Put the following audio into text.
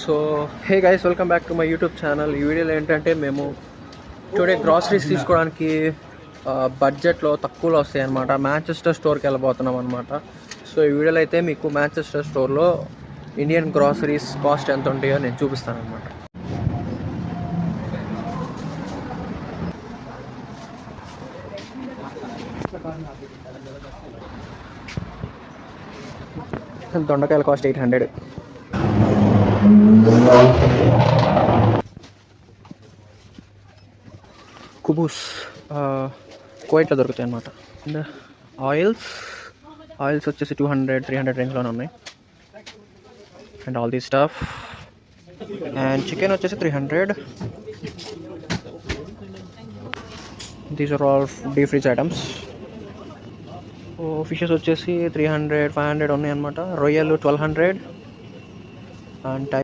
So hey guys, welcome back to my YouTube channel. ఈ వీడియోలో ఏంటంటే మేము టుడే గ్రాసరీస్ తీసుకోవడానికి బడ్జెట్లో తక్కువలో వస్తాయి అనమాట. మ్యాంచెస్టర్ స్టోర్కి వెళ్ళబోతున్నాం అనమాట. సో ఈ వీడియోలో అయితే మీకు మ్యాంచెస్టర్ స్టోర్లో ఇండియన్ గ్రాసరీస్ కాస్ట్ ఎంత ఉంటాయో నేను చూపిస్తాను అనమాట. దొండకాయల కాస్ట్ 800. కుబూస్ కువైట్లో దొరుకుతాయి అన్నమాట. అండ్ ఆయిల్స్ వచ్చేసి 200-300 రేంజ్లోనే ఉన్నాయి. And all these stuff. And chicken వచ్చేసి 300. These are all deep freeze items. Fishes వచ్చేసి 300-500 ఉన్నాయి అన్నమాట. రొయ్యలు 1200. అండ్